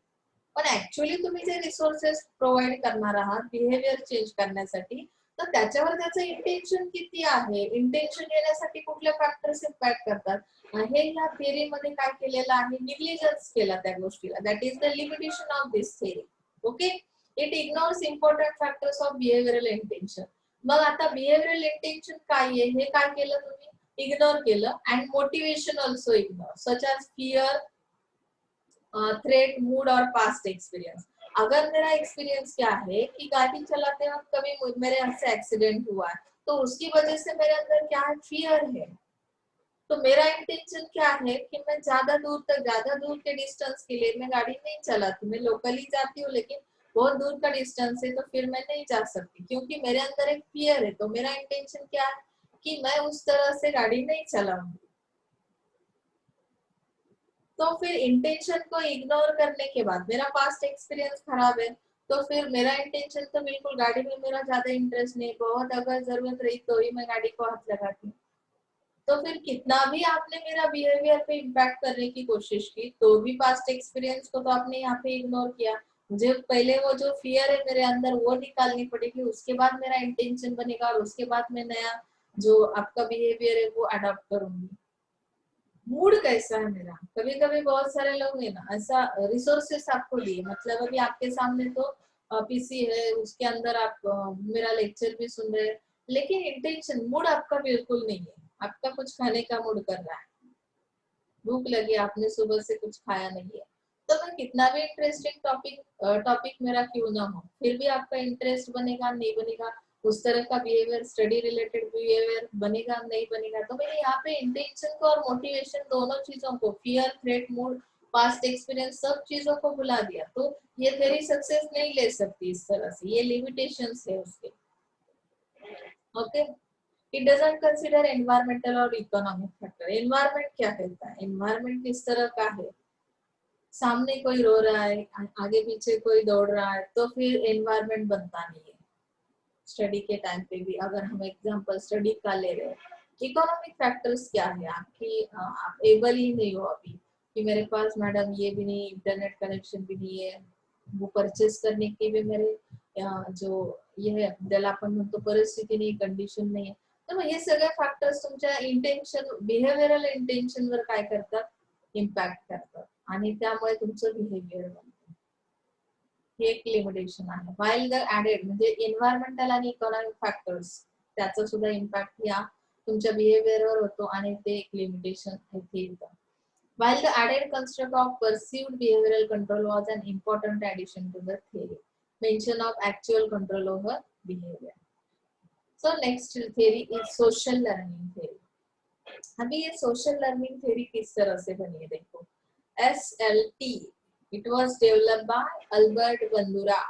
पण ऍक्च्युअली तुम्ही जे रिसोर्सेस प्रोव्हाइड करणार आहात बिहेवियर चेंज करण्यासाठी, तर त्याच्यावर त्याचं इंटेन्शन किती आहे, इंटेन्शन येण्यासाठी कुठले फॅक्टर्स इम्पॅक्ट करतात, हे या थिअरीमध्ये काय केलेलं आहे, निग्लिजन्स केला त्या गोष्टीला. That is the limitation of this theory. Okay. It ignores important factors of behavioural intention. मग आता बिहेवियरल इंटेन्शन काय आहे, हे काय केलं तुम्ही, इग्नोर केलं. And motivation also ignore, such as fear, threat, mood और पास्ट एक्सपीरियंस. अगर मेरा एक्सपीरियंस क्या है कि गाड़ी चलाते वक्त कभी मेरे से एक्सीडेंट हुआ है, तो उसकी वजह से मेरे अंदर क्या है, फियर है. तो मेरा इंटेंशन क्या है कि मैं ज्यादा दूर के डिस्टेंस के लिए मैं गाड़ी नहीं चलाती, मैं लोकली जाती हूँ, लेकिन बहुत दूर का डिस्टेंस है तो फिर मैं नहीं जा सकती क्योंकि मेरे अंदर एक फियर है. तो मेरा इंटेंशन क्या है कि मैं उस तरह से गाड़ी नहीं चलाऊंगी. तो फिर इंटेंशन को इग्नोर करने के बाद मेरा पास्ट एक्सपीरियंस खराब है, तो फिर मेरा इंटेंशन तो बिल्कुल गाड़ी में मेरा ज्यादा इंटरेस्ट नहीं, बहुत अगर जरूरत रही तो ही मैं गाड़ी को हाथ लगाती हूँ. तो फिर कितना भी आपने मेरा बिहेवियर पे इम्पैक्ट करने की कोशिश की, तो भी पास्ट एक्सपीरियंस को तो आपने यहाँ पे इग्नोर किया. मुझे पहले वो जो फियर है मेरे अंदर वो निकालनी पड़ेगी, उसके बाद मेरा इंटेंशन बनेगा और उसके बाद मैं नया जो आपका बिहेवियर है वो अडॉप्ट करूंगी. मूड कैसा है मेरा, कभी कभी बहुत सारे लोग है ना, ऐसा रिसोर्सेस आपको दिए, मतलब अभी आपके सामने तो पीसी है, उसके अंदर आप मेरा लेक्चर भी सुन रहे हैं, लेकिन इंटेंशन मूड आपका बिल्कुल नहीं है, आपका कुछ खाने का मूड कर रहा है, भूख लगी, आपने सुबह से कुछ खाया नहीं है, तो मैं कितना भी इंटरेस्टिंग टॉपिक मेरा क्यों ना हो, फिर भी आपका इंटरेस्ट बनेगा नहीं बनेगा, उस तरह का बिहेवियर, स्टडी रिलेटेड बिहेवियर बनेगा नहीं बनेगा. तो मैंने यहाँ पे इंटेंशन को और मोटिवेशन दोनों चीजों को, fear, threat, mood, past experience, सब चीजों को भुला दिया. तो ये थ्योरी सक्सेस नहीं ले सकती इस तरह से, ये लिमिटेशंस है उसके. Okay. It doesn't consider environmental और इकोनॉमिक फैक्टर. एनवायरमेंट क्या कहता है, एनवायरमेंट किस तरह का है, सामने कोई रो रहा है, आगे पीछे कोई दौड़ रहा है, तो फिर एनवायरमेंट बनता नहीं है. स्टडी के टाइम पे भी अगर हम एग्जांपल स्टडी का ले रहे हैं, इकोनॉमिक फैक्टर्स क्या है आपकी, आप एबल ही नहीं हो अभी कि मेरे पास मैडम ये भी नहीं, इंटरनेट कनेक्शन भी नहीं है, वो परचेस करने की भी मेरे जो ये है ज्याला आपण म्हणतो परिस्थिती नाही, कंडिशन नाही. तर मग हे सगळे फॅक्टर्स तुमच्या इंटेन्शन, बिहेवियरल इंटेन्शन वर काय करतात, इम्पॅक्ट करतात आणि त्यामुळे तुमचं बिहेवियर बनतं. हे एक लिमिटेशन आहे. व्हाईल द ऍडेड म्हणजे एन्व्हायरमेंटल आणि इकॉनॉमिक फॅक्टर्स, त्याचा सुद्धा इम्पॅक्ट या तुमच्या बिहेवियरवर होतो आणि ते एक लिमिटेशन इथे येतं. While the added construct of perceived behavioral control was an important addition to the theory, mention of actual control over behavior. So next theory is social learning theory. अभी ये सोशल लर्निंग थ्योरी किस तरह से बनी है देखो, SLT, it was developed by Albert Bandura.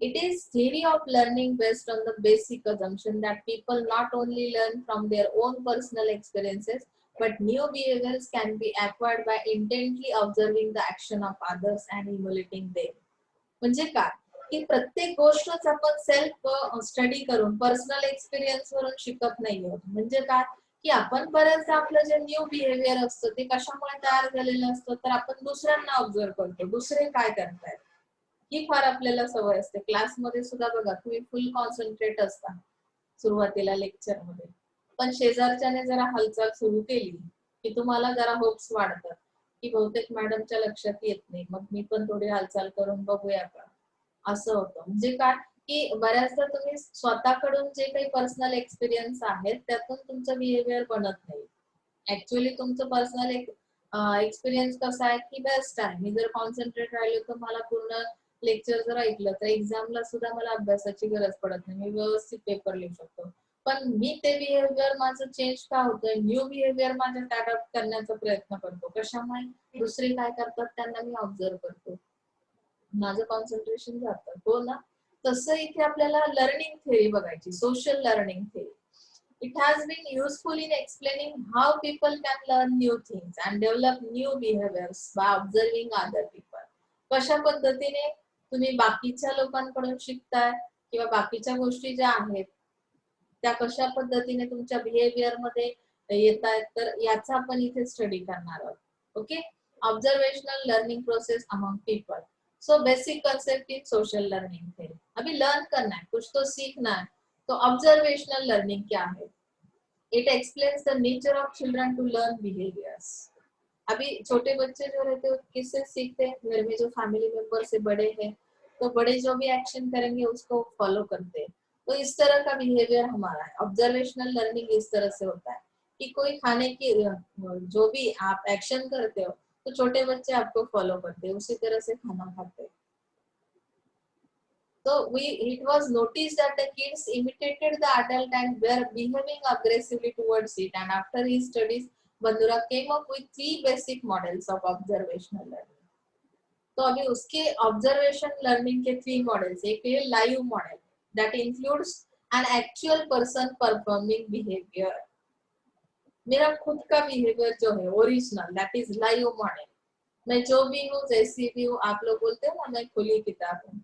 It is theory of learning based on the basic assumption that people not only learn from their own personal experiences, but new behaviors can be acquired by intently observing the action of others and emulating them. म्हणजे काय की प्रत्येक गोष्टच आपण सेल्फ स्टडी करून पर्सनल एक्सपिरियन्स वरून शिकत नाही आहोत. म्हणजे काय की आपण बऱ्याचदा आपलं जे न्यू बिहेवियर असतं ते कशामुळे तयार झालेलं असतं, तर आपण दुसऱ्यांना ऑब्झर्व करतो, दुसरे काय करतायत ही फार आपल्याला सवय असते. क्लासमध्ये सुद्धा बघा तुम्ही फुल कॉन्सन्ट्रेट असता सुरुवातीला लेक्चर मध्ये, पण शेजारच्याने जरा हालचाल सुरू केली की तुम्हाला जरा होप्स वाढतात की बहुतेक मॅडमच्या लक्षात येत नाही, मग मी पण थोडी हालचाल करून बघूया का, असं होतं. म्हणजे काय की बऱ्याचदा तुम्ही स्वतःकडून जे काही पर्सनल एक्सपिरियन्स आहेत त्यातून तुमचं बिहेवियर बनत नाही. ऍक्च्युअली तुमचं पर्सनल एक्सपिरियन्स कसा आहे की बेस्ट आहे, मी जर कॉन्सन्ट्रेट राहिलो तर मला पूर्ण लेक्चर जर ऐकलं तर एक्झामला सुद्धा मला अभ्यासाची गरज पडत नाही, मी व्यवस्थित पेपर लिहू शकतो. पण मी ते बिहेवियर माझं चेंज का होतंय, न्यू बिहेवियर माझ्यात अडॉप्ट करण्याचा प्रयत्न करतो. कशामुळे, दुसरे काय करतात त्यांना मी ऑब्झर्व करतो, माझं कॉन्सन्ट्रेशन जातं. हो ना. तसं इथे आपल्याला लर्निंग थेअरी बघायची, social learning theory. It has been useful in explaining how people can learn new things and develop new behaviors by observing other people. कशा पद्धतीने तुम्ही बाकीच्या लोकांकडून शिकताय किंवा बाकीच्या गोष्टी ज्या आहेत त्या कशा पद्धतीने तुमच्या बिहेवियर मध्ये येत आहेत, तर याचा आपण इथे स्टडी करणार आहोत. Okay, observational learning process among people. So basic concept in social learning थे, अभी लर्न करना है, कुछ तो सीखना है. तो ऑब्जर्वेशनल लर्निंग क्या है? It explains the nature of children to learn behaviours. अभी छोटे बच्चे जो रहते हैं किससे सीखते हैं, घर में जो फैमिली मेंबर से बड़े हैं, तो बड़े जो भी एक्शन करेंगे उसको फॉलो करते हैं. तो इस तरह का बिहेवियर हमारा है. ऑब्जर्वेशनल लर्निंग इस तरह से होता है कि कोई खाने की जो भी आप एक्शन करते हो तो छोटे बच्चे आपको फॉलो करते हैं, उसी तरह से खाना खाते हैं. So it was noticed that the kids imitated the adult and were behaving aggressively towards it. And after his studies, Bandura came up with 3 basic models of observational learning. तो अभी उसके ऑब्जर्वेशन लर्निंग के 3 मॉडल्स. एक है live model that includes an actual person performing behaviour. मेरा खुद का बिहेवियर जो है original, that is live model. मैं जो भी हूँ जैसी भी हूँ, आप लोग बोलते हैं ना मैं खुली किताब हूँ,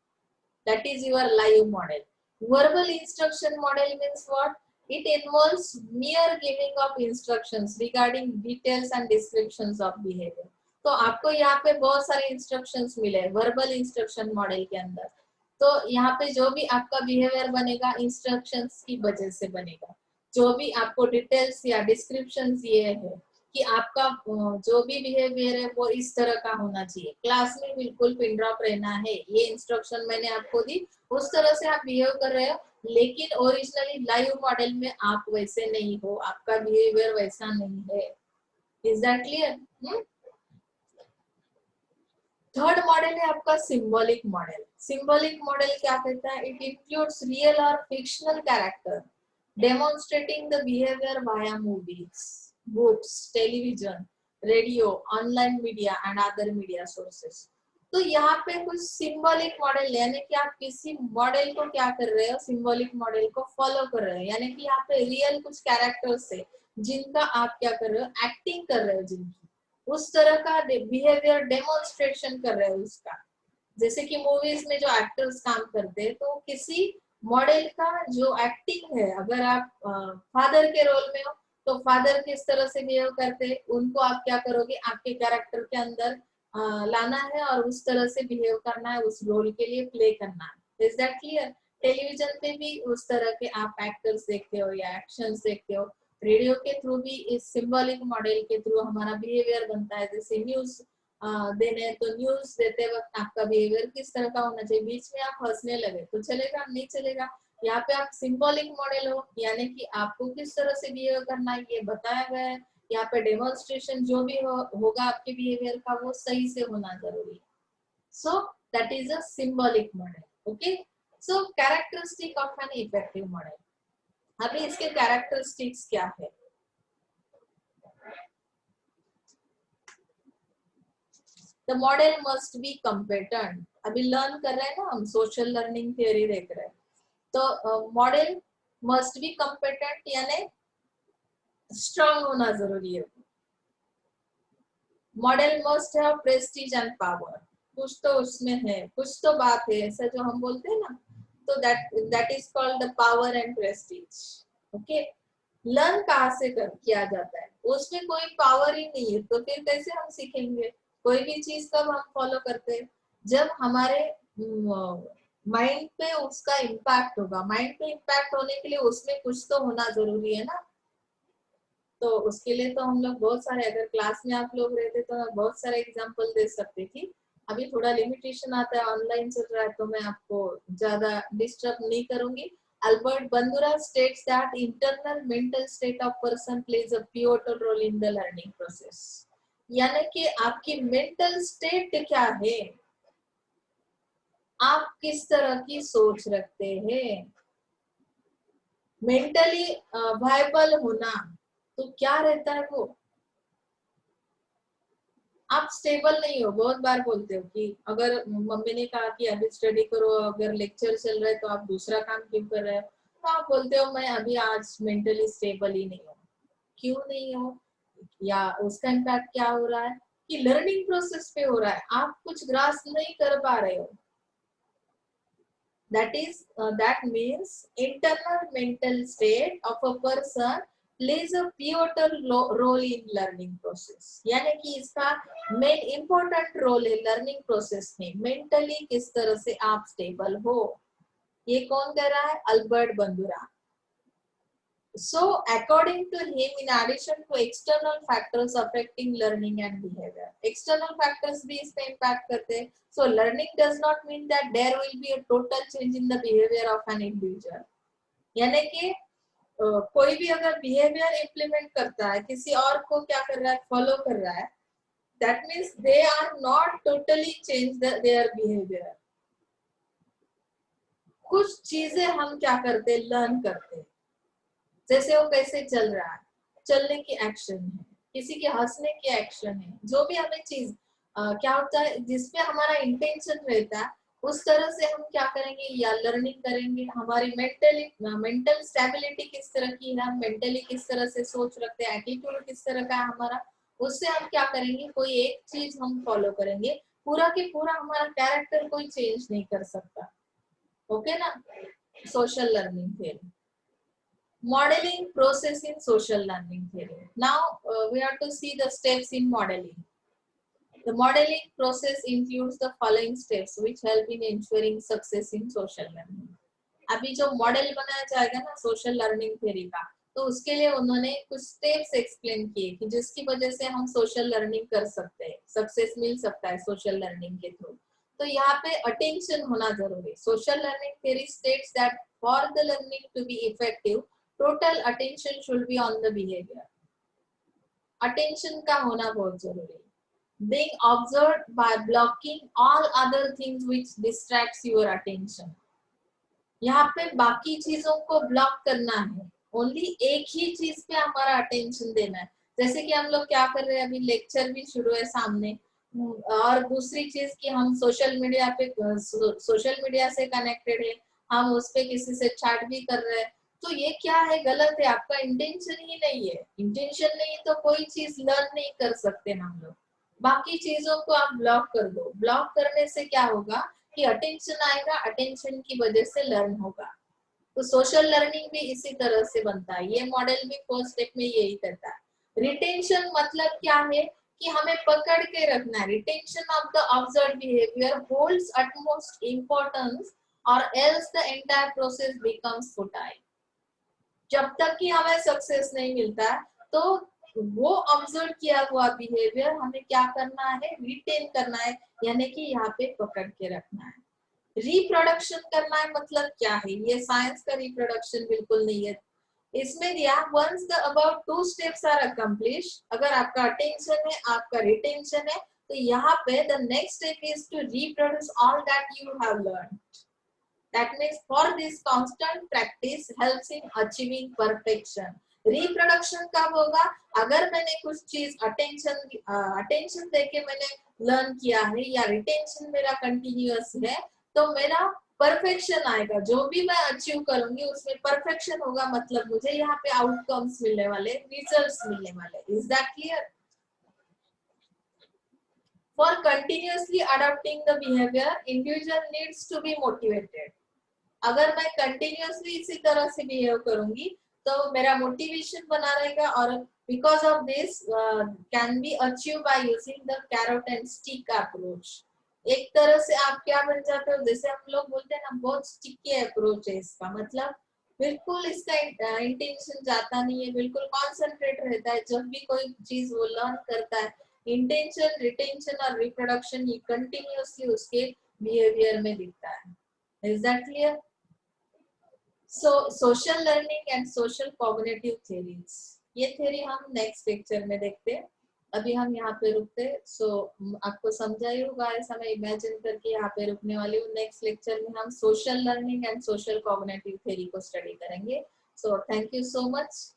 that is your live model. Verbal instruction model means what? It involves mere giving of instructions regarding details and descriptions of behavior. तो आपको यहाँ पे बहुत सारे इंस्ट्रक्शंस मिले वर्बल इंस्ट्रक्शन मॉडल के अंदर. तो यहाँ पे जो भी आपका बिहेवियर बनेगा इंस्ट्रक्शंस की वजह से बनेगा. जो भी आपको डिटेल्स या डिस्क्रिप्शंस ये है कि आपका जो भी बिहेवियर है वो इस तरह का होना चाहिए, क्लास में बिल्कुल पिन ड्रॉप रहना है, ये इंस्ट्रक्शन मैंने आपको दी, उस तरह से आप बिहेव कर रहे हो. लेकिन ओरिजिनली लाइव मॉडल में आप वैसे नहीं हो, आपका बिहेवियर वैसा नहीं है. Is that clear? Third model है आपका सिंबॉलिक मॉडल. सिंबॉलिक मॉडल क्या कहता है? इट इंक्लूड्स रियल और fictional character demonstrating the behaviour via movies, books, television, radio, online media and other media sources. तो यहाँ पे कुछ सिंबॉलिक मॉडल यानी कि आप किसी मॉडल को क्या कर रहे हो, सिंबॉलिक मॉडल को फॉलो कर रहे हो. यानी कि यहाँ पे रियल कुछ कैरेक्टर्स है जिनका आप क्या कर रहे हो, एक्टिंग कर रहे हो, जिनकी उस तरह का बिहेवियर डेमोन्स्ट्रेशन कर रहे हो उसका. जैसे कि मूवीज में जो एक्टर्स काम करते हैं तो किसी मॉडल का जो एक्टिंग है, अगर आप फादर के रोल में हो तो फादर किस तरह से बिहेव करते हैं उनको आप क्या करोगे, आपके कैरेक्टर के अंदर लाना है और उस तरह से बिहेव करना है, उस रोल के लिए प्ले करना है. Is that clear? टेलीविजन पे भी उस तरह के आप एक्टर्स देखते हो या एक्शंस देखते हो. रेडियो के थ्रू भी इस सिंबॉलिक मॉडल के थ्रू हमारा बिहेवियर बनता है. जैसे न्यूज देने, तो न्यूज देते वक्त आपका बिहेवियर किस तरह का होना चाहिए. बीच में आप हंसने लगे तो चलेगा, नहीं चलेगा. यहाँ पे आप सिंबॉलिक मॉडल हो, यानी कि आपको किस तरह से बिहेव करना है ये बताया गया है. यहाँ पे डेमोन्स्ट्रेशन जो भी होगा आपके बिहेवियर का वो सही से होना जरूरी है. So that is a symbolic model. Okay, so characteristic of an effective model. अभी इसके कैरेक्टरिस्टिक्स क्या है? The model must be competent. अभी लर्न कर रहे हैं ना हम, सोशल लर्निंग थियोरी देख रहे हैं, तो मॉडल मस्ट बी कम्पिटेंट यानी स्ट्रांग होना जरूरी है। Model must have Prestige and power, कुछ तो उसमें है, कुछ तो बात है, ऐसा जो हम बोलते हैं ना, तो that is called the power and Prestige. Okay, learn कहाँ से किया जाता है, उसमें कोई पावर ही नहीं है, तो फिर कैसे हम सीखेंगे? कोई भी चीज कब हम फॉलो करते हैं, जब हमारे माइंड पे उसका इम्पैक्ट होगा। माइंड पे इम्पैक्ट होने के लिए उसमें कुछ तो होना जरूरी है ना। तो उसके लिए तो हम लोग बहुत सारे, अगर क्लास में आप लोग रहते तो मैं बहुत सारे एग्जांपल दे सकती थी। अभी थोड़ा लिमिटेशन आता है, ऑनलाइन चल रहा है, तो मैं आपको ज्यादा डिस्टर्ब नहीं करूंगी। Albert Bandura states that internal mental state of person plays a pivotal role in the learning process। यानी कि आपकी मेंटल स्टेट क्या है, आप किस तरह की सोच रखते हैं। मेंटली वायबल होना तो क्या रहता है वो, आप स्टेबल नहीं हो। बहुत बार बोलते हो कि अगर मम्मी ने कहा कि अभी स्टडी करो, अगर लेक्चर चल रहा है तो आप दूसरा काम क्यों कर रहे हो, तो आप बोलते हो मैं अभी आज मेंटली स्टेबल ही नहीं हूँ। क्यों नहीं हो, या उसका इम्पैक्ट क्या हो रहा है कि लर्निंग प्रोसेस पे हो रहा है, आप कुछ ग्रास्प नहीं कर पा रहे हो। That means internal mental state of a person plays a pivotal role in learning process। यानी कि इसका मेन इम्पोर्टेंट रोल है लर्निंग प्रोसेस में। मेंटली किस तरह से आप स्टेबल हो, ये कौन कह रहा है? Albert बंदुरा। So according to him, in addition to external factors affecting learning and behavior, external factors भी इस पे impact करते हैं। So learning does not mean that there will be a total change in the behavior of an individual। यानी कि कोई भी अगर behavior implement करता है, किसी और को क्या कर रहा है, follow कर रहा है, that means they are not totally change their behavior। कुछ चीजें हम क्या करते हैं, लर्न करते हैं। जैसे वो कैसे चल रहा है, चलने की एक्शन है, किसी के हंसने की एक्शन है, जो भी हमें चीज क्या होता है जिसपे हमारा इंटेंशन रहता है, उस तरह से हम क्या करेंगे, या लर्निंग करेंगे। हमारी मेंटल स्टेबिलिटी किस तरह की है, हम मेंटली किस तरह से सोच रखते हैं, एटीट्यूड किस तरह का है हमारा, उससे हम क्या करेंगे, कोई एक चीज हम फॉलो करेंगे। पूरा के पूरा हमारा कैरेक्टर कोई चेंज नहीं कर सकता। ओके ना। Social learning theory, modeling process in social learning theory। Now we have to see the steps in modeling। The modeling process includes the following steps which help in ensuring success in social learning। अभी जो मॉडल बनाया जाएगा ना सोशल लर्निंग थ्योरी का, तो उसके लिए उन्होंने कुछ स्टेप्स एक्सप्लेन किए कि जिसकी वजह से हम सोशल लर्निंग कर सकते हैं, सक्सेस मिल सकता है सोशल लर्निंग के थ्रू। तो यहाँ पे अटेंशन होना जरूरी। Social learning theory states that for the learning to be effective total attention should be on the behaviour. Attention का होना बहुत जरूरी है। Being observed by blocking all other things which distracts your attention। यहाँ पे बाकी चीजों को ब्लॉक करना है, ओनली एक ही चीज पे हमारा अटेंशन देना है। जैसे कि हम लोग क्या कर रहे हैं, अभी लेक्चर भी शुरू है सामने, और दूसरी चीज कि हम सोशल मीडिया से कनेक्टेड है, हम उस पे किसी से चैट भी कर रहे हैं, तो ये क्या है, गलत है। आपका इंटेंशन ही नहीं है, इंटेंशन नहीं तो कोई चीज लर्न नहीं कर सकते हम लोग। बाकी चीजों को आप ब्लॉक कर दो। ब्लॉक करने से क्या होगा कि अटेंशन आएगा, अटेंशन की वजह से लर्न होगा। तो सोशल लर्निंग भी इसी तरह से बनता है। ये मॉडल भी फर्स्ट स्टेप में यही करता है। रिटेंशन मतलब क्या है कि हमें पकड़ के रखना है। Retention of the observed behaviour holds utmost importance और else the entire process becomes futile. जब तक कि हमें सक्सेस नहीं मिलता है, तो वो ऑब्जर्व किया हुआ बिहेवियर हमें क्या करना है, रिटेन करना है, यानी कि यहाँ पे पकड़ के रखना है। रिप्रोडक्शन करना है मतलब क्या है, ये साइंस का रिप्रोडक्शन बिल्कुल नहीं है। इसमें दिया once the about two steps are accomplish, अगर आपका अटेंशन है, आपका रिटेंशन है, तो यहाँ पे the next step is to reproduce all that you have learn. That means for this constant practice helps in achieving perfection। Reproduction कब होगा? अगर मैंने कुछ चीज अटेंशन देके मैंने लर्न किया है या रिटेंशन मेरा कंटिन्यूअस है, तो मेरा परफेक्शन आएगा। जो भी मैं अचीव करूंगी उसमें परफेक्शन होगा, मतलब मुझे यहाँ पे आउटकम्स मिलने वाले, रिजल्ट्स मिलने वाले। Is that clear? For continuously adopting the behavior, individual needs to be motivated. अगर मैं कंटिन्यूअसली इसी तरह से बिहेव करूंगी तो मेरा मोटिवेशन बना रहेगा, और because of this can be achieve by using the carrot and stick approach. एक तरह से आप क्या बन जाते हो, जैसे हम लोग बोलते हैं ना, बहुत स्टिकी अप्रोच है इसका, मतलब बिल्कुल इसका इंटेंशन जाता नहीं है, बिल्कुल कॉन्सेंट्रेट रहता है जब भी कोई चीज वो लर्न करता है। इंटेंशन, रिटेंशन और रिप्रोडक्शन ये कंटिन्यूअसली उसके बिहेवियर में दिखता है। Is that clear? So social learning and social cognitive theories, ये थ्योरी हम नेक्स्ट लेक्चर में देखते हैं। अभी हम यहाँ पे रुकते हैं। सो आपको समझा ही होगा, ऐसा मैं इमेजिन करके यहाँ पे रुकने वाली हूँ। नेक्स्ट लेक्चर में हम social learning and social cognitive theory को स्टडी करेंगे। So thank you so much.